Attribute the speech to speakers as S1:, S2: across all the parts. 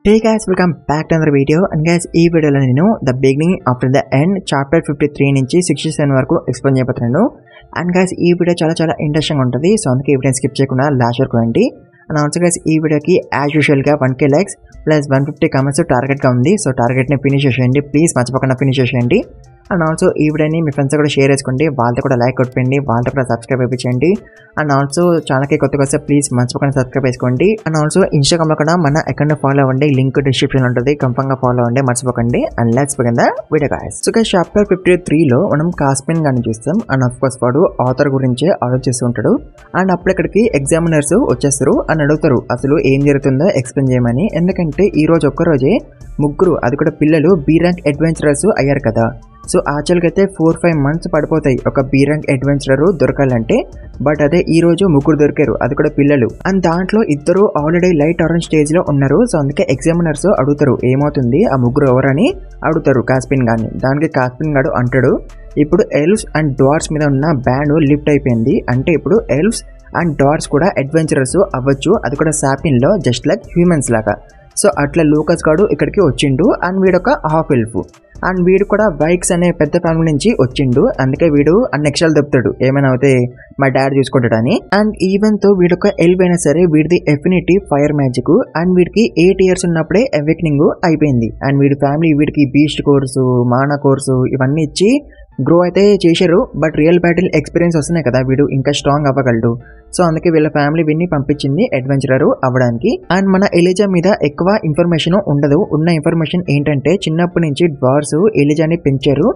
S1: Hey guys, welcome back to another video. And guys, ఈ వీడియోలో నేను the beginning after the end chapter 53 నుంచి 67 వరకు ఎక్స్ప్లెయిన్ చేయబోతున్నాను. అండ్ గైస్ ఈ వీడియో చాలా ఇంట్రెస్టింగ్ ఉంటుంది. సో అందుకే ఈ వీడియోని స్కిప్ చేయకుండా లాస్ట్ వరకు రండి. అండ్ ఆల్సో గైస్ ఈ వీడియోకి యాజ్ యూజువల్గా 1k లైక్స్ ప్లస్ 150 కామెంట్స్ టార్గెట్గా ఉంది. సో టార్గెట్ని ఫినిష్ చేసేయండి ప్లీజ్, మర్చిపోకుండా ఫినిష్ చేసేయండి. అండ్ ఆల్సో ఈ వీడియోని మీ ఫ్రెండ్స్ కూడా షేర్ చేసుకోండి, వాళ్ళతో కూడా లైక్ కొట్టండి, వాళ్ళతో కూడా సబ్స్క్రైబ్ అయిపోయించండి. అండ్ ఆల్సో ఛానల్కి కొత్తగా వస్తే ప్లీజ్ మర్చిపోకుండా సబ్స్క్రైబ్ చేసుకోండి. అండ్ ఆల్సో ఇన్స్టాగ్రామ్లో కూడా మన అకౌంట్ ఫాలో అవ్వండి, లింక్ డిస్క్రిప్షన్ ఉంటుంది, కన్ఫర్మ్గా ఫాలో అవ్వండి, మర్చిపోకండి. And let's begin the video guys. So guys chapter 53లో మనం కాస్పిన్ గారిని చూస్తాం. అండ్ ఆఫ్ కోర్స్ వాడు ఆథర్ గురించి ఆలోచిస్తూ ఉంటాడు. అండ్ అప్పుడు ఇక్కడికి ఎగ్జామినర్స్ వచ్చేస్తారు అని అడుగుతారు అసలు ఏం జరుగుతుందో ఎక్స్ప్లెయిన్ చేయమని. ఎందుకంటే ఈ రోజు ఒక్కరోజే ముగ్గురు, అది కూడా పిల్లలు బి ర్యాంక్ అడ్వెంచరర్స్ అయ్యారు కదా. సో యాక్చువల్గా అయితే 4-5 months పడిపోతాయి ఒక బి ర్యాంక్ అడ్వెంచరర్ దొరకాలంటే. బట్ అదే ఈ రోజు ముగ్గురు దొరికారు, అది కూడా పిల్లలు. అండ్ దాంట్లో ఇద్దరు ఆల్రెడీ లైట్ ఆరెంజ్ స్టేజ్ లో ఉన్నారు. సో అందుకే ఎగ్జామినర్స్ అడుగుతారు ఏమవుతుంది ఆ ముగ్గురు ఎవరని అడుగుతారు కాస్పిన్ గారిని. దానికి కాస్పిన్ గారు అంటాడు ఇప్పుడు ఎల్ఫ్స్ అండ్ డ్వార్స్ మీద ఉన్న బ్యాన్ లిఫ్ట్ అయిపోయింది, అంటే ఇప్పుడు ఎల్ఫ్స్ అండ్ డ్వార్స్ కూడా అడ్వెంచరర్స్ అవ్వచ్చు, అది కూడా సాపిన్ లో జస్ట్ లైక్ హ్యూమన్స్ లాగా. సో అట్లా లూకస్ గాడు ఇక్కడికి వచ్చిండు. అండ్ వీడొక హాఫ్ ఎల్ఫ్. అండ్ వీడు కూడా బైక్స్ అనే పెద్ద ఫ్యామిలీ నుంచి వచ్చిండు, అందుకే వీడు అన్నెక్షలు దొప్పుతాడు ఏమైనా అయితే మా డాడీ చూసుకుంటాడని. అండ్ ఈవెన్ తో వీడొక ఎల్ఫ్ అయినా సరే వీడిది ఎఫినిటీ ఫైర్ మ్యాజిక్. అండ్ వీడికి 8 years ఉన్నప్పుడే అవేకనింగ్ అయిపోయింది. అండ్ వీడి ఫ్యామిలీ వీడికి బీస్ట్ కోర్సు, మానా కోర్సు ఇవన్నీ ఇచ్చి గ్రో అయితే చేశారు. బట్ రియల్ బ్యాటిల్ ఎక్స్పీరియన్స్ వస్తున్నాయి కదా, వీడు ఇంకా స్ట్రాంగ్ అవ్వగలడు. సో అందుకే వీళ్ళ ఫ్యామిలీ వీడిని పంపించింది అడ్వెంచరర్ అవ్వడానికి. అండ్ మన ఎలిజా మీద ఎక్కువ ఇన్ఫర్మేషన్ ఉండదు. ఉన్న ఇన్ఫర్మేషన్ ఏంటంటే చిన్నప్పటి నుంచి డ్వార్స్ ఎలిజాని పెంచారు.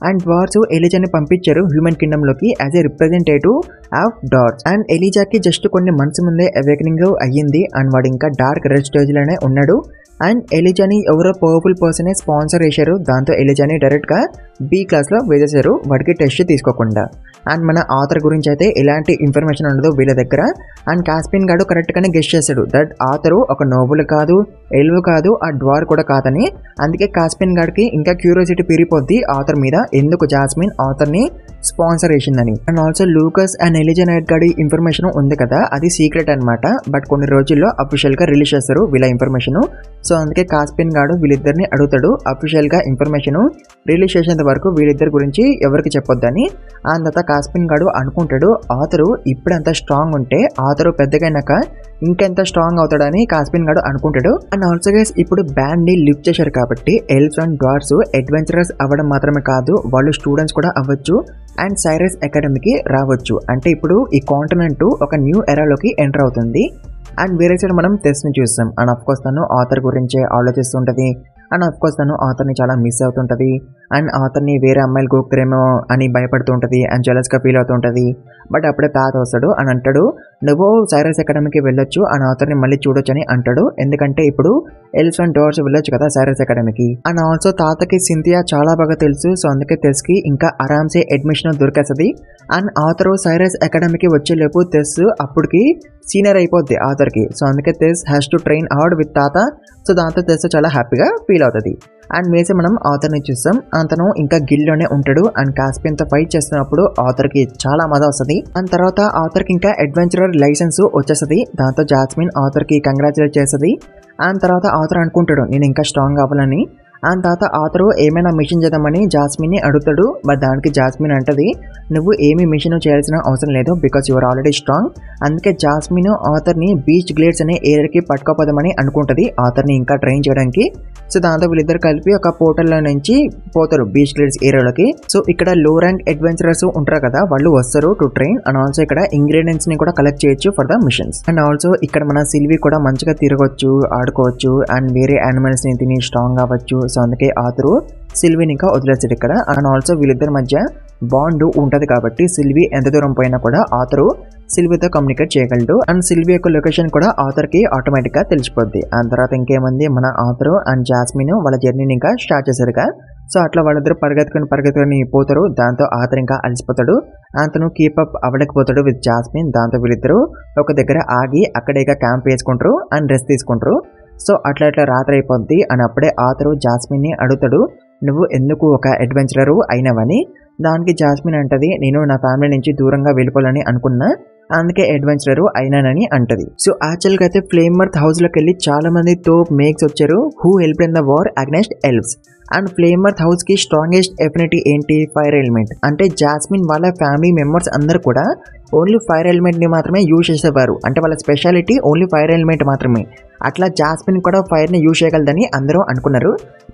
S1: అండ్ డ్వార్స్ ఎలిజాని పంపించారు హ్యూమన్ కింగ్డమ్ లోకి as a representative of dwarves. And ఎలిజాకి జస్ట్ కొన్ని మంత్స్ ముందే అవేకనింగ్ అయ్యింది. అండ్ వాడు ఇంకా డార్క్ రెడ్ స్టేజ్ లోనే ఉన్నాడు. అండ్ ఎలిజాని ఎవరో పవర్ఫుల్ పర్సనే స్పాన్సర్ చేశారు, దాంతో ఎలిజాని డైరెక్ట్ గా బి క్లాస్ లో వేసేశారు వాడికి టెస్ట్ తీసుకోకుండా. అండ్ మన ఆథర్ గురించి అయితే ఎలాంటి ఇన్ఫర్మేషన్ ఉండదు వీళ్ళ దగ్గర. అండ్ కాస్పిన్ గాడు కరెక్ట్ గానే గెస్ట్ చేశాడు దట్ ఆథరు ఒక నోబుల్ కాదు, ఎల్వ్ కాదు, ఆ డ్వార్ కూడా కాదని. అందుకే కాస్పిన్ గాడికి ఇంకా క్యూరియాసిటీ పెరిగిపోద్ది ఆథర్ మీద, ఎందుకు జాస్మిన్ ఆథర్ ని స్పాన్సర్ చేసిందని. And also Lucas and Elijah Knight గాడి ఇన్ఫర్మేషన్ ఉంది కదా, అది సీక్రెట్ అనమాట. బట్ కొన్ని రోజుల్లో అఫీషియల్ గా రిలీజ్ చేస్తారు వీళ్ళ ఇన్ఫర్మేషన్. సో అందుకే కాస్పిన్ గాడు వీళ్ళిద్దరిని అడుగుతాడు అఫీషియల్ గా ఇన్ఫర్మేషన్ రిలీజ్ చేసేంత వరకు వీళ్ళిద్దరి గురించి ఎవరికి చెప్పొద్దని. అండ్ తర్వాత కాస్పిన్ గాడు అనుకుంటాడు ఆథరు ఇప్పుడంత స్ట్రాంగ్ ఉంటే ఆథరు పెద్దగైనాక ఇంకెంత స్ట్రాంగ్ అవుతాడని కాస్పిన్ గాడు అనుకుంటాడు. అండ్ ఆల్సో గైస్ ఇప్పుడు బ్యాన్ ని లిఫ్ట్ చేశారు కాబట్టి ఎల్ఫ్స్ అండ్ డ్వార్స్ అడ్వెంచరర్స్ అవ్వడం మాత్రమే కాదు, వాళ్ళు స్టూడెంట్స్ కూడా అవ్వచ్చు అండ్ సైరస్ అకాడమీకి రావచ్చు. అంటే ఇప్పుడు ఈ కాంటినెంట్ ఒక న్యూ ఎరాలోకి ఎంటర్ అవుతుంది. అండ్ వేరే సైడ్ మనం టెస్ట్ ని చూస్తాం. అండ్ అఫ్ కోర్స్ తను ఆథర్ గురించే ఆలోచిస్తుంటది. అండ్ అఫ్ కోర్స్ తను ఆథర్ని చాలా మిస్ అవుతుంటది. అండ్ ఆథర్ని వేరే అమ్మాయిలు గోకుతారేమో అని భయపడుతూ ఉంటుంది అండ్ జెలస్ గా ఫీల్ అవుతుంటది. బట్ అప్పుడే తాత వస్తాడు అని అంటాడు నువ్వు సైరస్ అకాడమీకి వెళ్ళొచ్చు అండ్ ఆథర్ని మళ్ళీ చూడొచ్చు అని అంటాడు. ఎందుకంటే ఇప్పుడు ఎల్ఫ్స్ అండ్ డ్వార్స్ వెళ్ళొచ్చు కదా సైరస్ అకాడమీకి. అండ్ ఆల్సో తాతకి సింథియా చాలా బాగా తెలుసు. సో అందుకే టెస్ కి ఇంకా ఆరామ్సే అడ్మిషన్ దొరికేస్తుంది. అండ్ ఆథర్ సైరస్ అకాడమీకి వచ్చేలేపు టెస్ అప్పటికి సీనియర్ అయిపోద్ది ఆథర్కి. సో అందుకే Tess has to train hard with తాత. సో దాంతో టెస్ చాలా హ్యాపీగా ఫీల్ అవుతుంది. అండ్ వేసి మనం ఆథర్ని చూస్తాం. అతను ఇంకా గిల్లోనే ఉంటాడు. అండ్ కాస్పిన్ తో ఫైట్ చేస్తున్నప్పుడు ఆథర్కి చాలా మజా వస్తుంది. అండ్ తర్వాత ఆథర్కి ఇంకా అడ్వెంచరర్ లైసెన్స్ వచ్చేస్తుంది. దాంతో జాస్మిన్ ఆథర్కి కంగ్రాచులేట్ చేస్తుంది. అండ్ తర్వాత ఆథర్ అనుకుంటాడు నేను ఇంకా స్ట్రాంగ్ అవ్వాలని. అండ్ తర్వాత ఆథర్ ఏమైనా మిషన్ చేద్దామని జాస్మిన్ని అడుగుతాడు. బట్ దానికి జాస్మిన్ అంటది నువ్వు ఏమీ మిషన్ చేయాల్సిన అవసరం లేదు బికాస్ యువర్ ఆల్రెడీ స్ట్రాంగ్. అందుకే జాస్మిన్ ఆథర్ని బీచ్ గ్లేడ్స్ అనే ఏరియాకి పట్టుకోపోదామని అనుకుంటుంది ఆథర్ని ఇంకా ట్రైన్ చేయడానికి. సో దాంతో వీళ్ళిద్దరు కలిపి ఒక పోర్టల్లో నుంచి పోతారు బీచ్ గ్లేడ్స్ ఏరియాలోకి. సో ఇక్కడ లో ర్యాంక్ అడ్వెంచరర్స్ ఉంటారు కదా, వాళ్ళు వస్తారు టు ట్రైన్. అండ్ ఆల్సో ఇక్కడ ఇంగ్రీడియంట్స్ ని కూడా కలెక్ట్ చేయొచ్చు for the machines. And also ఇక్కడ మన సిల్వి కూడా మంచిగా తిరగొచ్చు, ఆడుకోవచ్చు అండ్ వేరే యానిమల్స్ ని తిని స్ట్రాంగ్ అవ్వచ్చు. సో అందుకే ఆథరు సిల్విని ఇంకా వదిలేస్తాడు ఇక్కడ. అండ్ ఆల్సో వీళ్ళిద్దరి మధ్య బాండ్ ఉంటది కాబట్టి సిల్వి ఎంత దూరం పోయినా కూడా ఆథరు సిల్వితో కమ్యూనికేట్ చేయగలడు. అండ్ సిల్వి యొక్క లొకేషన్ కూడా ఆథర్ కి ఆటోమేటిక్ గా తెలిసిపోద్ది. అండ్ తర్వాత ఇంకేముంది మన ఆథర్ అండ్ జాస్మిన్ వాళ్ళ జర్నీని ఇంకా స్టార్ట్ చేశారుగా. సో అట్లా వాళ్ళిద్దరు పరిగెత్తుకొని పోతారు. దాంతో ఆథర్ ఇంకా అలసిపోతాడు. అతను కీపప్ అవ్వలేకపోతాడు విత్ జాస్మిన్. దాంతో వీళ్ళిద్దరు ఒక దగ్గర ఆగి అక్కడే క్యాంప్ వేసుకుంటారు అండ్ రెస్ట్ తీసుకుంటారు. సో అట్లా రాత్రి అయిపోద్ది. అని అప్పుడే ఆథర్ జాస్మిన్ ని అడుగుతాడు నువ్వు ఎందుకు ఒక అడ్వెంచరర్ అయినవని. దానికి జాస్మిన్ అంటది నేను నా ఫ్యామిలీ నుంచి దూరంగా వెళ్ళిపోవాలని అనుకున్నా, అందుకే అడ్వెంచరర్ అయినానని అంటది. సో యాక్చువల్ గా అయితే ఫ్లేమర్త్ హౌస్ లోకి వెళ్ళి చాలా మంది తోప్ మేక్స్ వచ్చారు who help in the war against elves. And Flamesworth house కి స్ట్రాంగెస్ట్ ఎఫినిటీ ఏంటి? Fire element. అంటే జాస్మిన్ వాళ్ళ ఫ్యామిలీ మెంబర్స్ అందరు కూడా ఓన్లీ ఫైర్ ఎలిమెంట్ ని మాత్రమే యూజ్ చేసేవారు. అంటే వాళ్ళ స్పెషాలిటీ ఓన్లీ ఫైర్ ఎలిమెంట్ మాత్రమే. అట్లా జాస్మిన్ కూడా ఫైర్ ని యూజ్ చేయగలదని అందరూ అనుకున్నారు.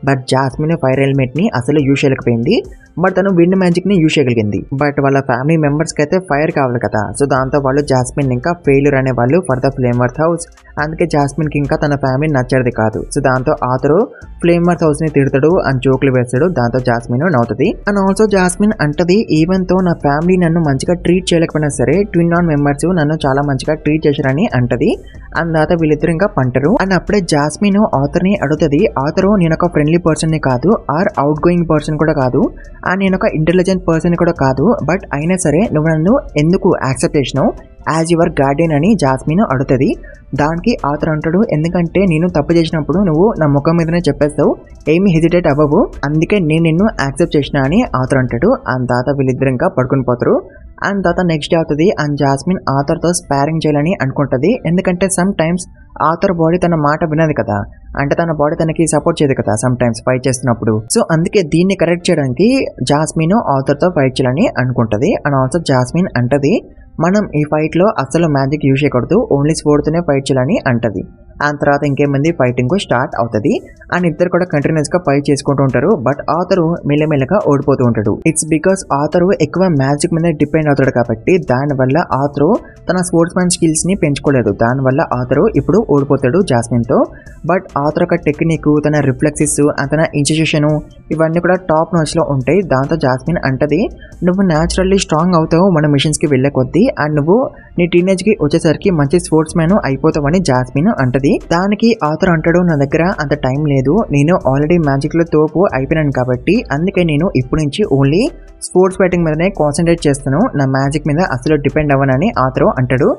S1: బట్ జాస్మిన్ ఫైర్ ఎలిమెంట్ ని అసలు యూజ్ చేయలేకపోయింది. బట్ తను విండ్ మ్యాజిక్ ని యూజ్ చేయగలిగింది. బట్ వాళ్ళ ఫ్యామిలీ మెంబర్స్ కి అయితే ఫైర్ కావాలి కదా. సో దాంతో వాళ్ళు జాస్మిన్ ఇంకా ఫెయిల్యూర్ అనేవాళ్ళు ఫర్ ద ఫ్లేమర్త్ హౌస్. అందుకే జాస్మిన్ కి ఇంకా తన ఫ్యామిలీ నచ్చేది కాదు. సో దాంతో ఆతరు ఫ్లేమర్త్ హౌస్ ని తిడతాడు అండ్ జోకులు వేస్తాడు. దాంతో జాస్మిన్ నవ్వుతుంది. అండ్ ఆల్సో జాస్మిన్ అంటది, ఈవెన్ తో నా ఫ్యామిలీ నన్ను మంచిగా ట్రీట్ చేయలేకపోయినా సరే ట్విన్ ఆన్ మెంబర్స్ నన్ను చాలా మంచిగా ట్రీట్ చేశారని అంటది. అండ్ దాంతో వీళ్ళిద్దరు ఇంకా పంటరు. అండ్ అప్పుడే జాస్మిన్ ఆథర్ ని అడుగుతుంది, ఆథరు నేను ఒక ఫ్రెండ్లీ పర్సన్ ని కాదు, ఆర్ అవుట్ గోయింగ్ పర్సన్ కూడా కాదు, అండ్ నేను ఒక ఇంటెలిజెంట్ పర్సన్ కూడా కాదు, బట్ అయినా సరే నువ్వు నన్ను ఎందుకు యాక్సెప్ట్ చేసినావు యాజ్ యువర్ గార్డియన్ అని జాస్మిన్ అడుగుతుంది. దానికి ఆథర్ అంటాడు, ఎందుకంటే నేను తప్పు చేసినప్పుడు నువ్వు నా ముఖం మీదనే చెప్పేస్తావు, ఏమి హెజిటేట్ అవ్వవు, అందుకే నేను నిన్ను యాక్సెప్ట్ చేసిన అని ఆథర్ అంటాడు. అండ్ తాత వీళ్ళిద్దరు ఇంకా పడుకుని పోతారు. అండ్ తర్వాత నెక్స్ట్ డే అవుతుంది. అండ్ జాస్మిన్ ఆథర్తో స్పారింగ్ చేయాలని అనుకుంటుంది. ఎందుకంటే సమ్ టైమ్స్ ఆథర్ బాడీ తన మాట వినదు కదా, అంటే తన బాడీ తనకి సపోర్ట్ చేయదు కదా సమ్ టైమ్స్ ఫైట్ చేస్తున్నప్పుడు. సో అందుకే దీన్ని కరెక్ట్ చేయడానికి జాస్మిన్ ఆథర్తో ఫైట్ చేయాలని అనుకుంటుంది. అండ్ ఆల్సో జాస్మిన్ అంటది, మనం ఈ ఫైట్ లో అసలు మ్యాజిక్ యూజ్ చేయకూడదు, ఓన్లీ స్పోర్ట్తోనే ఫైట్ చేయాలని అంటది. ఆ తర్వాత ఇంకేమంది ఫైటింగ్ స్టార్ట్ అవుతుంది. అండ్ ఇద్దరు కూడా కంటిన్యూస్ గా ఫైట్ చేసుకుంటూ ఉంటారు. బట్ ఆథరు మెల్లమెల్లగా ఓడిపోతూ ఉంటాడు. ఇట్స్ బికాస్ ఆథరు ఎక్కువ మ్యాజిక్ మీద డిపెండ్ అవుతాడు కాబట్టి దానివల్ల ఆథరు తన స్పోర్ట్స్ మ్యాన్ స్కిల్స్ ని పెంచుకోలేదు. దానివల్ల ఆథరు ఇప్పుడు ఓడిపోతాడు జాస్మిన్ తో. బట్ ఆథర్ ఒక టెక్నిక్, తన రిఫ్లెక్సెస్, తన ఇన్స్టిట్యూషన్ ఇవన్నీ కూడా టాప్ నాచ్ లో ఉంటాయి. దాంతో జాస్మిన్ అంటది, నువ్వు న్యాచురల్లీ స్ట్రాంగ్ అవుతావు మన మిషన్స్ కి వెళ్లే కొద్దీ, అండ్ నువ్వు నీ టీనేజ్ కి వచ్చేసరికి మంచి స్పోర్ట్స్ మ్యాన్ అయిపోతావని జాస్మిన్ అంటది. దానికి ఆథర్ అంటాడు, నా దగ్గర అంత టైం లేదు, నేను ఆల్రెడీ మ్యాజిక్ లో తోపు అయిపోయినాను కాబట్టి అందుకే నేను ఇప్పటి నుంచి ఓన్లీ స్పోర్ట్స్ ఫైటింగ్ మీదనే కాన్సన్ట్రేట్ చేస్తాను, నా మ్యాజిక్ మీద అసలు డిపెండ్ అవ్వనని ఆథర్ అంటాడు.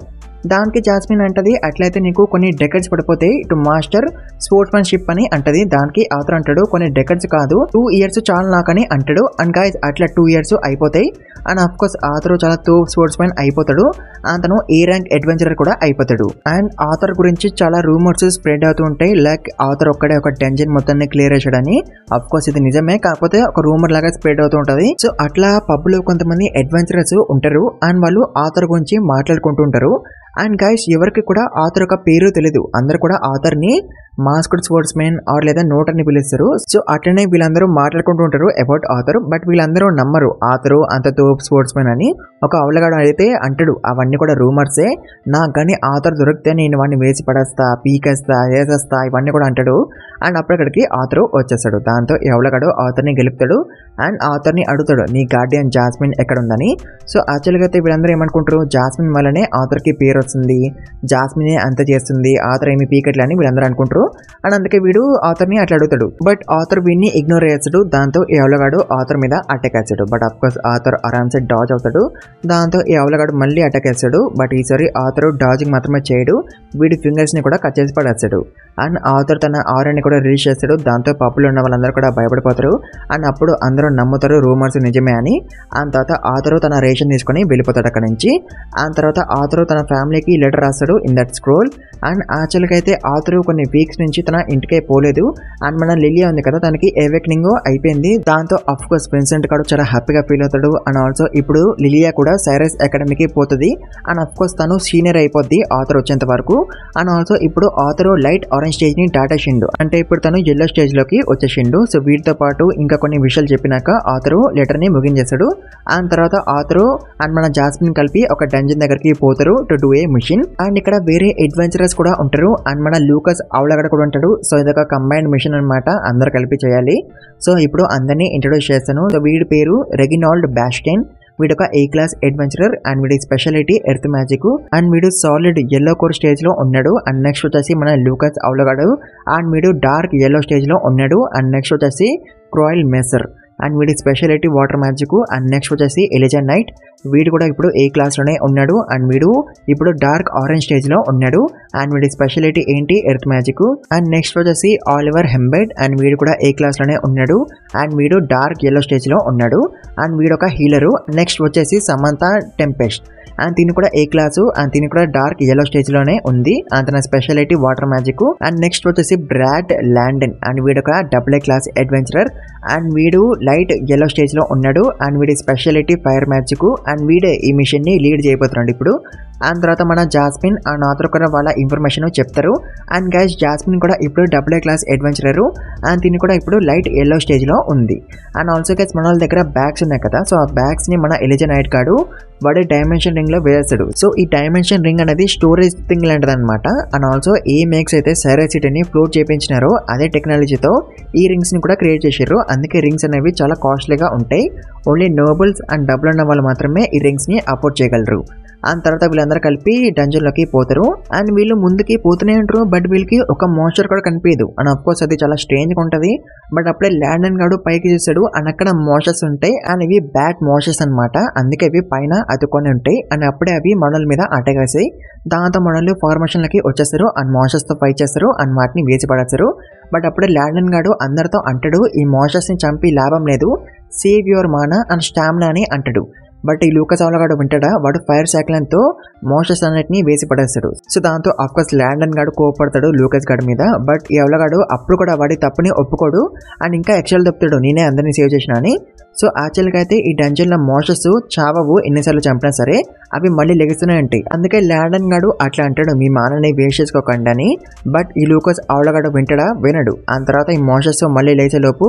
S1: దానికి జాస్మిన్ అంటది, అట్లయితే నీకు కొన్ని డెకెడ్స్ పడిపోతాయి టు మాస్టర్ స్పోర్ట్స్ మ్యాన్షిప్ అని అంటది. దానికి ఆథర్ అంటాడు, కొన్ని డెకెడ్స్ కాదు 2 years చాలు నాకని అంటాడు. అండ్ గైస్ అట్లా 2 years అయిపోతాయి. అండ్ అఫ్ కోర్స్ ఆథర్ చాలా స్పోర్ట్స్ మ్యాన్ అయిపోతాడు. అతను ఏ ర్యాంక్ అడ్వెంచరర్ కూడా అయిపోతాడు. అండ్ ఆథర్ గురించి చాలా రూమర్స్ స్ప్రెడ్ అవుతూ ఉంటాయి, లైక్ ఆథర్ ఒక్కడే ఒక డెంజన్ మొత్తాన్ని క్లియర్ చేశాడని. అఫ్ కోర్స్ ఇది నిజమే, కాకపోతే ఒక రూమర్ లాగా స్ప్రెడ్ అవుతూ ఉంటది. సో అట్లా పబ్ లో కొంతమంది అడ్వెంచరర్స్ ఉంటారు అండ్ వాళ్ళు ఆథర్ గురించి మాట్లాడుకుంటూ ఉంటారు. అండ్ గైస్ ఎవరికి కూడా ఆథర్ ఒక పేరు తెలీదు, అందరు కూడా ఆథర్ ని మాస్క్డ్ స్పోర్ట్స్ మ్యాన్ ఆర్ లేదా నోట్ అని పిలుస్తారు. సో అట్లనే వీళ్ళందరూ మాట్లాడుకుంటూ ఉంటారు అబౌట్ ఆథర్. బట్ వీళ్ళందరూ నమ్మరు ఆథర్ అంత తోపు స్పోర్ట్స్ మ్యాన్ అని. ఒక అవలగాడు అయితే అంటాడు, అవన్నీ కూడా రూమర్సే, నాకు కానీ ఆథర్ దొరికితే నేను వాడిని వేసి పడేస్తా, పీకేస్తా, వేసేస్తా, ఇవన్నీ కూడా అంటాడు. అండ్ అప్పటికడికి ఆథర్ వచ్చేస్తాడు. దాంతో ఈ అవలగాడు ఆథర్ ని గెలుపుతాడు అండ్ ఆథర్ ని అడుగుతాడు, నీ గార్డియన్ జాస్మిన్ ఎక్కడ ఉందని. సో యాక్చువల్గా అయితే వీళ్ళందరూ ఏమనుకుంటారు, జాస్మిన్ వల్లనే ఆథర్ కి పేరు వస్తుంది, జాస్మినే అంత చేస్తుంది, ఆథర్ ఏమి పీకెట్లు అని వీళ్ళందరూ అనుకుంటారు. అండ్ అందుకే వీడు ఆథర్ ని అట్లా అడుగుతాడు. బట్ ఆథర్ వీడిని ఇగ్నోర్ చేస్తాడు. దాంతో ఈ అవలగాడు ఆథర్ మీద అటాక్ వేస్తాడు. బట్ అఫ్ కోర్స్ ఆథర్ ఆరామ్సే డాజ్ అవుతాడు. దాంతో ఈ అవలగాడు మళ్ళీ అటాక్ వేస్తాడు. బట్ ఈసారి ఆథర్ డాజింగ్ మాత్రమే చేయడు, వీడి ఫింగర్స్ ని కూడా కట్ చేసి పడేస్తాడు. అండ్ ఆథర్ తన ఆరాన్ని కూడా రిలీజ్ చేస్తాడు. దాంతో పప్పులో ఉన్న వాళ్ళందరూ కూడా భయపడిపోతారు. అండ్ అప్పుడు అందరూ నమ్ముతారు రూమర్స్ నిజమే అని. ఆ తర్వాత ఆథర్ తన రేషన్ తీసుకొని వెళ్ళిపోతాడు అక్కడ నుంచి. ఆ తర్వాత ఆథర్ తన ఫ్యామిలీకి లెటర్ రాస్తాడు ఇన్ దట్ స్క్రోల్. అండ్ యాక్చువల్గా అయితే ఆథర్ కొన్ని వీక్స్ నుంచి తన ఇంటికే పోలేదు. అండ్ మన లిలియా ఉంది కదా, తనకి అవేకనింగ్ అయిపోయింది. దాంతో అఫ్ కోర్స్ విన్సెంట్ కూడా చాలా హ్యాపీగా ఫీల్ అవుతాడు. అండ్ ఆల్సో ఇప్పుడు లిలియా కూడా సైరస్ అకాడమీకి పోతుంది. అండ్ అఫ్ కోర్స్ తను సీనియర్ అయిపోద్ది ఆథర్ వచ్చేంత వరకు. అండ్ ఆల్సో ఇప్పుడు ఆథర్ లైట్ ఆరెంజ్ స్టేజ్ ని దాటేసిండు, అంటే ఇప్పుడు తను ఎల్లో స్టేజ్ లోకి వచ్చేసిండు. సో వీటితో పాటు ఇంకా కొన్ని విషయాలు చెప్పినాక ఆథర్ లెటర్ ని ముగించేస్తాడు. అండ్ తర్వాత ఆథర్ అండ్ మన జాస్మిన్ కలిపి ఒక డంజన్ దగ్గరికి పోతారు to do a mission. And ఇక్కడ వేరే అడ్వెంచరర్స్ కూడా ఉంటారు. అండ్ మన లూకస్ అవలగడ కూడా ఉంటాడు. సో ఇదొక కంబైన్డ్ మిషన్ అనమాట, అందరు కలిపి చేయాలి. సో ఇప్పుడు అందరినీ ఇంట్రొడ్యూస్ చేస్తాను. సో వీడి పేరు రెగినాల్డ్ బాస్టెన్. వీడొక ఏ క్లాస్ అడ్వెంచరర్ అండ్ వీడి స్పెషాలిటీ ఎర్త్ మ్యాజిక్. అండ్ వీడు సాలిడ్ ఎల్లో కోర్ స్టేజ్ లో ఉన్నాడు. అండ్ నెక్స్ట్ వచ్చేసి మన లూకస్ అవలగాడు అండ్ వీడు డార్క్ ఎల్లో స్టేజ్ లో ఉన్నాడు. అండ్ నెక్స్ట్ వచ్చేసి క్రాయిల్ మెసర్ అండ్ వీడి speciality water magic. And next వచ్చేసి ఎలిజా నైట్, వీడు కూడా ఇప్పుడు ఏ క్లాస్ లోనే ఉన్నాడు. అండ్ వీడు ఇప్పుడు డార్క్ ఆరెంజ్ స్టేజ్ లో ఉన్నాడు. అండ్ వీడి స్పెషాలిటీ ఏంటి, ఎర్త్ మ్యాజిక్. అండ్ నెక్స్ట్ వచ్చేసి ఆలివర్ హెంబెడ్ అండ్ వీడు కూడా ఏ క్లాస్ లోనే ఉన్నాడు. అండ్ వీడు డార్క్ ఎల్లో స్టేజ్ లో ఉన్నాడు. అండ్ వీడు ఒక హీలరు. నెక్స్ట్ వచ్చేసి సమంతా టెంపెస్ట్ అండ్ దీని కూడా ఏ క్లాసు అండ్ దీని కూడా డార్క్ yellow స్టేజ్ లోనే ఉంది. అండ్ తన speciality water magic. And next వచ్చేసి బ్రాడ్ ల్యాండన్ అండ్ వీడు ఒక AA క్లాస్ అడ్వెంచరర్ అండ్ వీడు లైట్ yellow స్టేజ్ లో ఉన్నాడు. అండ్ వీడి స్పెషాలిటీ ఫైర్ మ్యాజిక్. అండ్ వీడే ఈ మిషన్ ని లీడ్ చేయబోతున్నాడు ఇప్పుడు. అండ్ తర్వాత మన జాస్మిన్ అండ్ ఆథర్ కూడా వాళ్ళ ఇన్ఫర్మేషన్ చెప్తారు. అండ్ గైస్ జాస్మిన్ కూడా ఇప్పుడు AA క్లాస్ అడ్వెంచరర్ అండ్ దీన్ని కూడా ఇప్పుడు లైట్ yellow స్టేజ్ లో ఉంది. అండ్ ఆల్సో గైస్ మన వాళ్ళ దగ్గర బ్యాగ్స్ ఉన్నాయి కదా, సో ఆ బ్యాగ్స్ ని మన ఎలిజా నైట్ గాడు వాడి డైమెన్షన్ రింగ్ లో వేస్తాడు. సో ఈ డైమెన్షన్ రింగ్ అనేది స్టోరేజ్ థింగ్ లాంటిది అనమాట. అండ్ ఆల్సో ఏ మేక్స్ అయితే సైరాసిటీని ఫ్లోట్ చేయించినారో అదే టెక్నాలజీతో ఈ రింగ్స్ ని కూడా క్రియేట్ చేశారు. అందుకే రింగ్స్ అనేవి చాలా కాస్ట్లీగా ఉంటాయి. ఓన్లీ నోబుల్స్ అండ్ డబ్బులు ఉన్న వాళ్ళు మాత్రమే ఈ రింగ్స్ ని అఫోర్డ్ చేయగలరు. అండ్ తర్వాత వీళ్ళందరూ కలిపి డంజన్ లోకి పోతారు. అండ్ వీళ్ళు ముందుకి పోతూనే ఉంటారు. బట్ వీళ్ళకి ఒక మోన్స్టర్ కూడా కనిపించదు. అండ్ అఫ్ కోర్స్ అది చాలా స్ట్రేంజ్ గా ఉంటది. బట్ అప్పుడే ల్యాండన్ గాడు పైకి చూస్తాడు అండ్ అక్కడ మోన్స్టర్స్ ఉంటాయి. అండ్ ఇవి బ్యాట్ మోన్స్టర్స్ అనమాట. అందుకే ఇవి పైన అతుకొని ఉంటాయి. అండ్ అప్పుడే అవి మనల మీద అటాక్ వేసాయి. దాంతో మనల్ని ఫార్మేషన్ లకి వచ్చేస్తారు అండ్ మోన్స్టర్స్ తో ఫైట్ చేస్తారు అండ్ వాటిని వేసి పడేస్తారు. బట్ అప్పుడే ల్యాండన్ గాడు అందరితో అంటాడు, ఈ మోన్స్టర్స్ ని చంపి లాభం లేదు, save your Mana and stamina అని అంటాడు. బట్ ఈ లూకస్ అవలగాడు వింటాడా, వాడు ఫైర్ సైక్లన్ తో మోన్స్టర్స్ అన్నిటిని వేసి పడేస్తాడు. సో దాంతో అఫ్కోర్స్ ల్యాండన్ గాడు కోపడతాడు లూకస్ గాడి మీద. బట్ ఈ అవలగాడు అప్పుడు కూడా వాడి తప్పుని ఒప్పుకోడు అండ్ ఇంకా ఎక్స్ట్రా చెప్తాడు, నేనే అందరినీ సేవ్ చేసిన అని. సో యాక్చువల్గా అయితే ఈ డంజన్ లో మోన్స్టర్స్ చావవు, ఎన్నిసార్లు చంపినా సరే అవి మళ్ళీ లెగుస్తూనే ఉంటాయి. అందుకే ల్యాండన్ గాడు అట్లా అంటాడు, మీ మానని వేస్ట్ చేసుకోకండి అని. బట్ ఈ లూకస్ అవలగాడు వింటాడా, వినడు. ఆ తర్వాత ఈ మోన్స్టర్స్ మళ్ళీ లేచే లోపు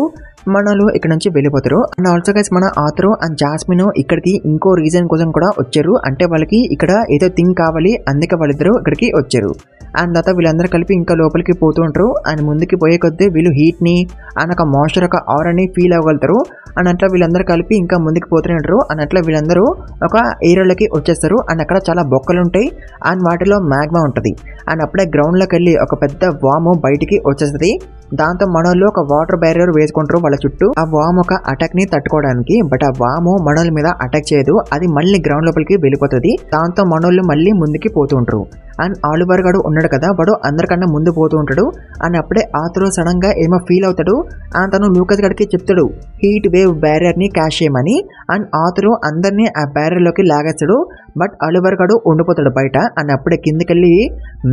S1: మనలు ఇక్కడ నుంచి వెళ్ళిపోతారు. అండ్ ఆల్సో గైస్ మన ఆథర్ అండ్ జాస్మిన్ ఇక్కడికి ఇంకో రీజన్ కోసం కూడా వచ్చారు. అంటే వాళ్ళకి ఇక్కడ ఏదో థింగ్ కావాలి, అందుకే వాళ్ళిద్దరు ఇక్కడికి వచ్చారు. అండ్ తర్వాత వీళ్ళందరూ కలిపి ఇంకా లోపలికి పోతూ ఉంటారు. అండ్ ముందుకి పోయే కొద్దీ వీళ్ళు హీట్ ని అండ్ ఒక మాన్స్టర్ ఒక ఆరాని ఫీల్ అవ్వగలుగుతారు. అండ్ అట్లా వీళ్ళందరూ కలిపి ఇంకా ముందుకు పోతూనే ఉంటారు. అండ్ అట్లా వీళ్ళందరూ ఒక ఏరియాలోకి వచ్చేస్తారు. అండ్ అక్కడ చాలా బొక్కలు ఉంటాయి అండ్ వాటిలో మ్యాగ్మా ఉంటుంది. అండ్ అప్పుడే గ్రౌండ్ లోకి వెళ్ళి ఒక పెద్ద వాము బయటికి వచ్చేస్తుంది. దాంతో మనోళ్ళు ఒక వాటర్ బ్యారియర్ వేసుకుంటారు వాళ్ళ చుట్టూ, ఆ వామ్ ఒక అటాక్ ని తట్టుకోవడానికి. బట్ ఆ వాము మనోళ్ళ మీద అటాక్ చేయదు, అది మళ్ళీ గ్రౌండ్ లోపలికి వెళ్ళిపోతుంది. దాంతో మనోళ్ళు మళ్ళీ ముందుకి పోతూ ఉంటారు. అండ్ ఆలివర్ గాడు ఉన్నాడు కదా, వాడు అందరికన్నా ముందు పోతూ ఉంటాడు. అండ్ అప్పుడే ఆథర్ సడన్ గా ఏమో ఫీల్ అవుతాడు. అండ్ తను లూకస్ గడికి చెప్తాడు హీట్ వేవ్ బ్యారియర్ ని క్యాష్ చేయమని. అండ్ ఆథర్ అందరినీ ఆ బ్యారియర్ లోకి లాగేస్తాడు. బట్ ఆలివర్ గాడు ఉండిపోతాడు బయట. అండ్ అప్పుడే కిందకెళ్ళి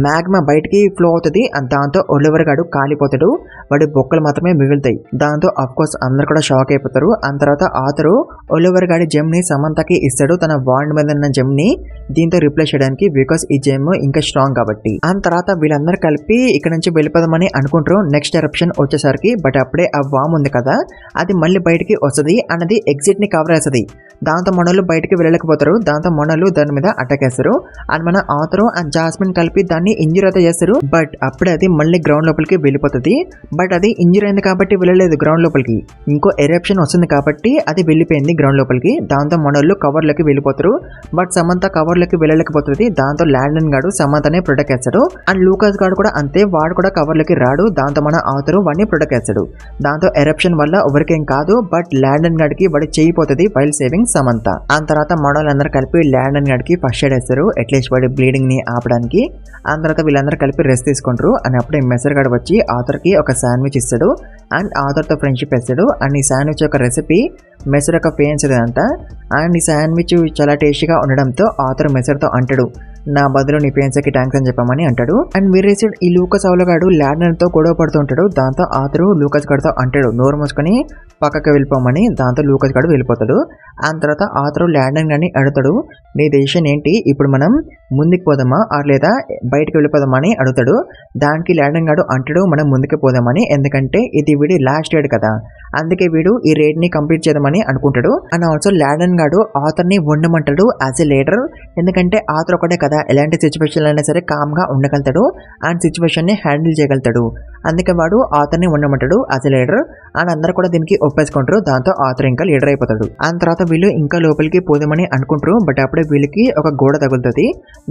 S1: మ్యాగ్మా బయటికి ఫ్లో అవుతుంది. అండ్ దాంతో ఆలివర్ గాడు కాలిపోతాడు, వాడి బొక్కలు మాత్రమే మిగులుతాయి. దాంతో అఫ్ కోర్స్ అందరు కూడా షాక్ అయిపోతారు. ఆ తర్వాత ఆథర్ ఆలివర్ గాడి జెమ్ ని సమంతకి ఇస్తాడు, తన వాండ్ మీద ఉన్న జెమ్ ని దీంతో రిప్లేస్ చేయడానికి, బికాస్ ఈ జెమ్ ఇంకా స్ట్రాంగ్ కాబట్టి. ఆ తర్వాత వీళ్ళందరూ కలిపి ఇక్కడ నుంచి వెళ్ళిపోదామని అనుకుంటారు నెక్స్ట్ ఎరప్షన్ వచ్చేసరికి. బట్ అప్పుడే ఆ వామ్ ఉంది కదా, అది మళ్ళీ బయటికి వస్తుంది అన్నది ఎగ్జిట్ ని కవర్ చేస్తుంది. దాంతో మనోళ్ళు బయటికి వెళ్ళలేకపోతారు. దాంతో మనోళ్ళు దాని మీద అటాక్ చేస్తారు. అండ్ మన ఆథర్ అండ్ జాస్మిన్ కలిపి దాన్ని ఇంజూర్ అయితే చేస్తారు. బట్ అప్పుడే అది మళ్ళీ గ్రౌండ్ లోపలికి వెళ్ళిపోతుంది. బట్ అది ఇంజూర్ అయింది కాబట్టి వెళ్ళలేదు గ్రౌండ్ లోపలికి, ఇంకో ఎరప్షన్ వస్తుంది కాబట్టి అది వెళ్ళిపోయింది గ్రౌండ్ లోపలికి. దాంతో మనోళ్ళు కవర్ లోకి వెళ్ళిపోతారు. బట్ సమంత కవర్ లోకి వెళ్ళలేకపోతుంది. దాంతో ల్యాండన్ గాడు సమంతనే ప్రొటెక్ట్ చేస్తాడు. అండ్ లూకస్ గాడు కూడా అంతే, వాడు కూడా కవర్ లోకి రాడు. దాంతో మన ఆథర్ వాడిని ప్రొటెక్ట్ చేస్తాడు. దాంతో ఎరప్షన్ వల్ల ఎవరికేం కాదు, బట్ ల్యాండన్ గాడికి వాడి చేయిపోతుంది వైల్ సేవింగ్ సమంత. ఆ తర్వాత మనోళ్ళందరూ కలిపి ల్యాండన్ గాడికి ఫస్ట్ ఎయిడ్ వేస్తారు, అట్లీస్ట్ వాడి బ్లీడింగ్ ని ఆపడానికి. ఆ తర్వాత వీళ్ళందరూ కలిపి రెస్ట్ తీసుకుంటారు. అని అప్పుడే మెసర్ గాడు వచ్చి ఆథర్ కి ఒక శాండ్విచ్ ఇస్తాడు అండ్ ఆథర్ తో ఫ్రెండ్షిప్ ఇస్తాడు. అండ్ ఈ శాండ్విచ్ యొక్క రెసిపీ మెసర్ యొక్క ఫేన్స్ అంట. అండ్ ఈ శాండ్విచ్ చాలా టేస్టీగా ఉండడంతో ఆథర్ మెసర్ తో అంటాడు, నా బదులు నీ పేన్స్కి థ్యాంక్స్ అని చెప్పమని అంటాడు. అండ్ వేరే సైడ్ ఈ లూకస్ అవలగాడు ల్యాండన్ తో గొడవ పడుతూ ఉంటాడు. దాంతో ఆథర్ లూకస్ గాడితో అంటాడు నోరు మూసుకొని పక్కకి వెళ్ళిపోమని. దాంతో లూకస్ గాడు వెళ్ళిపోతాడు. ఆ తర్వాత ఆథర్ ల్యాండన్ గాని అడుగుతాడు, నీ డెసిషన్ ఏంటి, ఇప్పుడు మనం ముందుకు పోదామా ఆర్ లేదా బయటకు వెళ్ళిపోదామా అని అడుగుతాడు. దానికి ల్యాండన్ గాడు అంటాడు మనం ముందుకు పోదామని, ఎందుకంటే ఇది వీడి లాస్ట్ రేడ్ కదా, అందుకే వీడు ఈ రేడ్ ని కంప్లీట్ చేద్దామని అనుకుంటాడు. అండ్ ఆల్సో ల్యాండన్ గాడు ఆథర్ ని ఉండమంటాడు యాజ్ ఎ లీడర్, ఎందుకంటే ఆథర్ ఒకటే కదా ఎలాంటి సిచ్యువేషన్ అయినా సరే కామ్ గా ఉండగలుగుతాడు అండ్ సిచ్యువేషన్ ని హ్యాండిల్ చేయగలుగుతాడు. అందుకే వాడు ఆథర్ ని ఉండమంటాడు యాజ్ ఎ లీడర్. అండ్ అందరూ కూడా దీనికి ఒప్పేసుకుంటారు. దాంతో ఆథర్ ఇంకా లీడర్ అయిపోతాడు. ఆ తర్వాత వీళ్ళు ఇంకా లోపలికి పోదామని అనుకుంటారు. బట్ అప్పుడే వీళ్ళకి ఒక గోడ తగులుతుంది.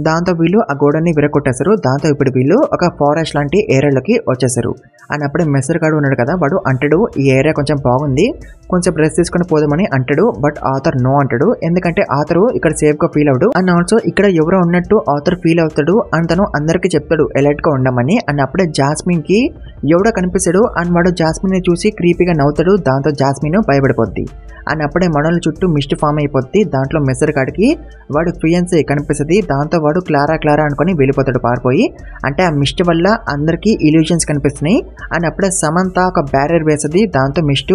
S1: దాంతో వీళ్ళు ఆ గోడని విరగొట్టేస్తారు. దాంతో ఇప్పుడు వీళ్ళు ఒక ఫారెస్ట్ లాంటి ఏరియాలోకి వచ్చేసారు. అని అప్పుడే మెస్సర్ గాడు ఉన్నాడు కదా, వాడు అంటాడు ఈ ఏరియా కొంచెం బాగుంది, కొంచెం రెస్ట్ తీసుకొని పోదామని అంటాడు. బట్ ఆథర్ నో అంటాడు, ఎందుకంటే ఆథర్ ఇక్కడ సేఫ్ గా ఫీల్ అవుతాడు. అండ్ ఆల్సో ఇక్కడ ఎవరో ఉన్నట్టు ఆథర్ ఫీల్ అవుతాడు అండ్ తను అందరికి చెప్తాడు అలర్ట్ గా ఉండమని. అండ్ అప్పుడే జాస్మిన్ కి ఎవడో కనిపిస్తాడు అండ్ వాడు జాస్మిన్ ని చూసి క్రీపీగా నవ్వుతాడు. దాంతో జాస్మిన్ భయపడిపోద్ది. అండ్ అప్పుడే మనోళ్ళ చుట్టూ మిస్ట్ ఫామ్ అయిపోద్ది. దాంట్లో మెస్సర్ గాడికి వాడు ఫియన్సీ కనిపిస్తుంది. దాంతో వాడు క్లారా అనుకొని వెళ్ళిపోతాడు పారిపోయి. అంటే ఆ మిస్ట్ వల్ల అందరికీ ఇల్యూషన్స్ కనిపిస్తున్నాయి. అండ్ అప్పుడే సమంత ఒక బ్యారియర్ వేస్తుంది, దాంతో మిస్ట్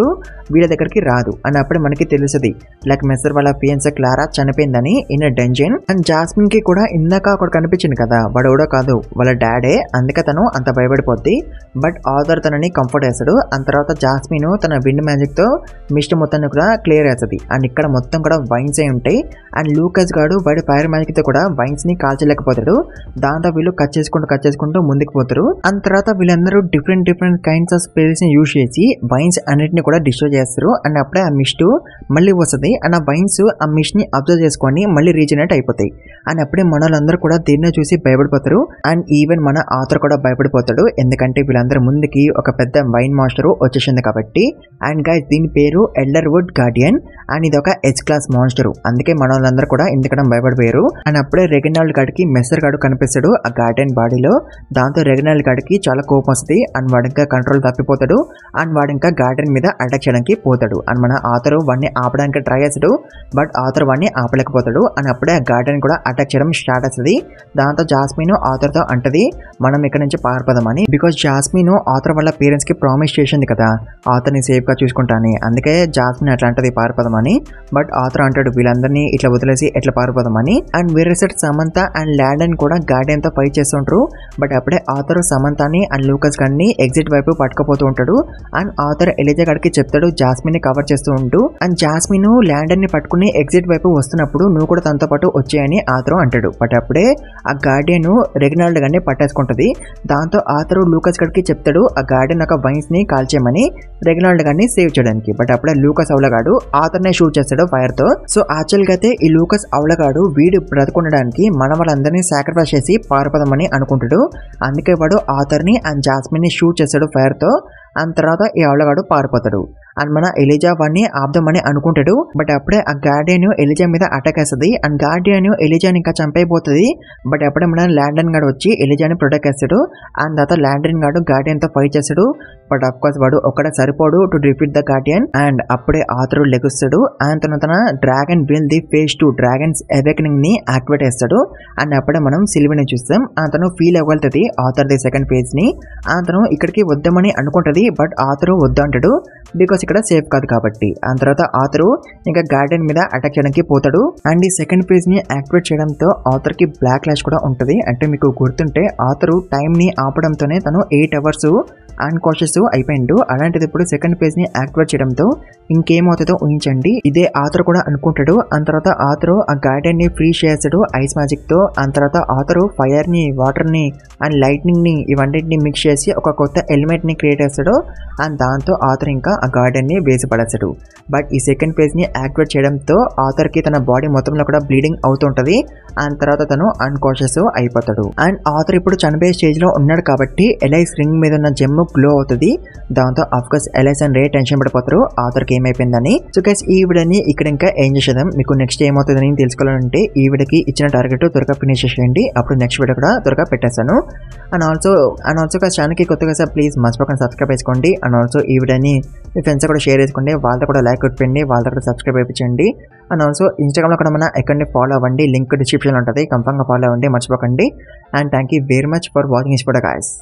S1: వీళ్ళ దగ్గరికి రాదు. అని అప్పుడే మనకి తెలుస్తుంది లైక్ మెస్సర్ వాళ్ళ ఫియన్సీ క్లారా చనిపోయిందని ఇన్ డెంజన్. అండ్ జాస్మిన్ కి కూడా ఇందాక అక్కడ కనిపించింది కదా, వాడు ఎవడో కాదు వాళ్ళ డాడే, అందుకే తను అంత భయపడిపోద్ది. బట్ ఆథర్ తనని కంఫర్ట్ వేస్తాడు. అండ్ తర్వాత జాస్మిన్ తన విండ్ మ్యాజిక్ తో మిస్ట్ మొత్తాన్ని కూడా క్లియర్ అవుతుంది. అండ్ ఇక్కడ మొత్తం కూడా వైన్స్ అయి ఉంటాయి. అండ్ లూకస్ గాడు వాడి ఫైర్ మ్యాజిక్ తో కూడా వైన్స్ ని కాల్చలేకపోతాడు. దాంతో వీళ్ళు కట్ చేసుకుంటూ ముందుకు పోతారు. అండ్ తర్వాత వీళ్ళందరూ డిఫరెంట్ కైండ్స్ ఆఫ్ స్ప్రేస్ ని యూజ్ చేసి వైన్స్ అన్నిటిని కూడా డిస్ట్రాయ్ చేస్తారు. అండ్ అప్పుడే ఆ మిస్ట్ మళ్ళీ వస్తుంది. అండ్ ఆ వైన్స్ ఆ మిస్ట్ ని అబ్జర్వ్ చేసుకొని మళ్ళీ రీజనరేట్ అయిపోతాయి. అండ్ అప్పుడే మనలందరూ కూడా దీన్ని చూసి భయపడిపోతారు. అండ్ ఈవెన్ మన ఆథర్ కూడా భయపడిపోతాడు, ఎందుకంటే వీళ్ళందరూ ముందుకి ఒక పెద్ద వైన్ మాస్టర్ వచ్చేసింది కాబట్టి. అండ్ గైస్ దీని పేరు ఎల్డర్వుడ్ గార్డియన్. అండ్ ఇది ఒక హెచ్ క్లాస్ మాన్స్టర్, అందుకే మన వాళ్ళందరూ కూడా ఇంతకడం భయపడిపోయారు. అండ్ అప్పుడే రెగినాల్డ్ గాడికి మెస్సర్ గాడు కనిపిస్తాడు ఆ గార్డియన్ బాడీలో. దాంతో రెగినాల్డ్ గాడికి చాలా కోపం వస్తుంది. అండ్ వాడు ఇంకా కంట్రోల్ తప్పిపోతాడు. అండ్ వాడు ఇంకా గార్డియన్ మీద అటాక్ చేయడానికి పోతాడు. అండ్ మన ఆథర్ వాడిని ఆపడానికి ట్రై చేస్తాడు, బట్ ఆథర్ వాడిని ఆపలేకపోతాడు. అండ్ అప్పుడే ఆ గార్డియన్ కూడా అటాక్ చేయడం స్టార్ట్ అవుతుంది. దాంతో జాస్మిన్ ఆథర్ తో అంటది మనం ఇక్కడ నుంచి పారిపోదామని. బికాస్ జాస్మిన్ ఆథర్ వాళ్ళ పేరెంట్స్ కి ప్రామిస్ చేసింది కదా ఆథర్ ని సేఫ్ గా చూసుకుంటాని, అందుకే జాస్మిన్ అట్లా అంటది పారిపోదామని. బట్ ఆథర్ అంటాడు వీళ్ళందరినీ ఇట్లా వదిలేసి ఎట్లా పారిపోదామని. అండ్ వేరే సైడ్ సమంత అండ్ ల్యాండన్ కూడా గార్డియన్ తో ఫైట్ చేస్తుంటారు. బట్ అప్పుడే ఆథర్ సమంతని అండ్ లూకస్ గాడిని ఎగ్జిట్ వైపు పట్టుకుపోతూ ఉంటాడు. అండ్ ఆథర్ ఎలిజా గాడికి చెప్తాడు జాస్మిన్ ని కవర్ చేస్తూ ఉంటూ. అండ్ జాస్మిన్ ల్యాండన్ ని పట్టుకుని ఎగ్జిట్ వైపు వస్తున్నప్పుడు నువ్వు కూడా తనతో పాటు వచ్చాయని ఆథర్ అంటాడు. బట్ అప్పుడే ఆ గార్డియన్ రెగినాల్డ్ గాడిని పట్టేసుకుంటది. దాంతో ఆథర్ లూకస్ గాడికి చెప్తాడు ఆ గార్డియన్ ఒక వైన్స్ ని కాల్చేయమని రెగినాల్డ్ గాడిని సేవ్ చేయడానికి. బట్ అప్పుడే లూకస్ అవలగాడు ఆథర్ నే షూట్ చేస్తాడు ఫైర్ తో. సో యాక్చువల్ గా అయితే ఈ లూకస్ అవలగాడు వీడు బ్రతుకుండడానికి మన వాళ్ళందరినీ సాక్రిఫైస్ చేసి పారిపోదామని అనుకుంటాడు. అందుకే వాడు ఆథర్ ని అండ్ జాస్మిన్ ని షూట్ చేస్తాడు ఫైర్ తో. అండ్ తర్వాత ఈ అవలగాడు పారిపోతాడు. అండ్ మన ఎలిజా వాడిని ఆపుదామని అనుకుంటాడు. బట్ అప్పుడే ఆ గార్డియన్ ఎలిజా మీద అటాక్ వేస్తుంది. అండ్ గార్డియన్ ఎలిజాని ఇంకా చంపైపోతుంది. బట్ అప్పుడే మన ల్యాండన్ గాడు వచ్చి ఎలిజాని ప్రొటెక్ట్ చేస్తాడు. అండ్ తర్వాత ల్యాండన్ గాడు గార్డియన్ తో ఫైట్ చేస్తాడు. బట్ అఫ్ కోర్స్ వాడు ఒక్కడ సరిపోడు to defeat the guardian. And అప్పుడే ఆథర్ లెగుస్తాడు. అండ్ తన dragon will the phase 2 dragons awakening ని యాక్టివేట్ చేస్తాడు. అండ్ అప్పుడే మనం సిల్వీని చూస్తాం. అతను ఫీల్ అవ్వగలుగుతుంది ఆథర్ ది సెకండ్ ఫేజ్ ని. అతను ఇక్కడికి వద్దామని అనుకుంటది. బట్ ఆథర్ వద్దంటాడు బికాస్ ఇక్కడ సేఫ్ కాదు కాబట్టి. ఆ తర్వాత ఆథర్ ఇంకా గార్డెన్ మీద అటాక్ చేయడానికి పోతాడు. అండ్ ఈ సెకండ్ ఫేజ్ ని యాక్టివేట్ చేయడంతో ఆథర్ కి బ్లాక్ లాష్ కూడా ఉంటది. అంటే మీకు గుర్తుంటే ఆథర్ టైం ని ఆపడంతోనే తను 8 hours అన్కాన్షియస్ అయిపోయిండు. అలాంటిది ఇప్పుడు సెకండ్ ఫేజ్ ని యాక్టివేట్ చేయడంతో ఇంకేమవుతుందో ఊహించండి. ఇదే ఆథర్ కూడా అనుకుంటాడు. ఆ తర్వాత ఆథర్ ఆ గార్డెన్ ని ఫ్రీ చేస్తాడు ఐస్ మ్యాజిక్ తో. ఆ తర్వాత ఆథర్ ఫైర్ ని, వాటర్ ని అండ్ లైట్నింగ్ ని ఇవన్నిటిని మిక్స్ చేసి ఒక కొత్త ఎలిమెంట్ ని క్రియేట్ చేస్తాడు. అండ్ దాంతో ఆథర్ ఇంకా ఆ గార్డెన్ ని వేసి పడేస్తాడు. బట్ ఈ సెకండ్ ఫేజ్ ని యాక్టివేట్ చేయడంతో ఆథర్ కి తన బాడీ మొత్తంలో కూడా బ్లీడింగ్ అవుతుంటది. అండ్ తర్వాత తను అన్కాన్షియస్ అయిపోతాడు. అండ్ ఆథర్ ఇప్పుడు చనిపోయే స్టేజ్ లో ఉన్నాడు కాబట్టి ఎలైస్ రింగ్ మీద ఉన్న జెమ్ గ్లో అవుతుంది. దాంతో of course allies and ray tension పడిపోతారు ఆథర్కి ఏమైపోయిందని. సో గైస్ ఈ వీడియోని ఇక్కడ ఇంకా ఏం చేసేద్దాం. మీకు నెక్స్ట్ ఏమవుతుందని తెలుసుకోవాలంటే ఈ వీడియోకి ఇచ్చిన టార్గెట్ త్వరగా ఫినిష్ చేసేయండి. అప్పుడు నెక్స్ట్ వీడియో కూడా త్వరగా పెట్టేస్తాను. అండ్ ఆల్సో ఛానల్కి కొత్తగా సార్ ప్లీజ్ మర్చిపోకుండా సబ్స్క్రైబ్ చేసుకోండి. అండ్ ఆల్సో ఈ వీడియోని మీ ఫ్రెండ్స్ కూడా షేర్ చేసుకోండి. వాళ్ళతో కూడా లైక్ కొట్టండి, వాళ్ళతో కూడా సబ్స్క్రైబ్ అయిపోయించండి. అండ్ ఆల్సో ఇన్స్టాగ్రామ్లో కూడా మన అకౌంట్ని ఫాలో అవ్వండి. లింక్ డిస్క్రిప్షన్లో ఉంటుంది, కన్ఫర్మ్గా ఫాలో అవ్వండి, మర్చిపోకండి. And thank you very much for watching this video guys.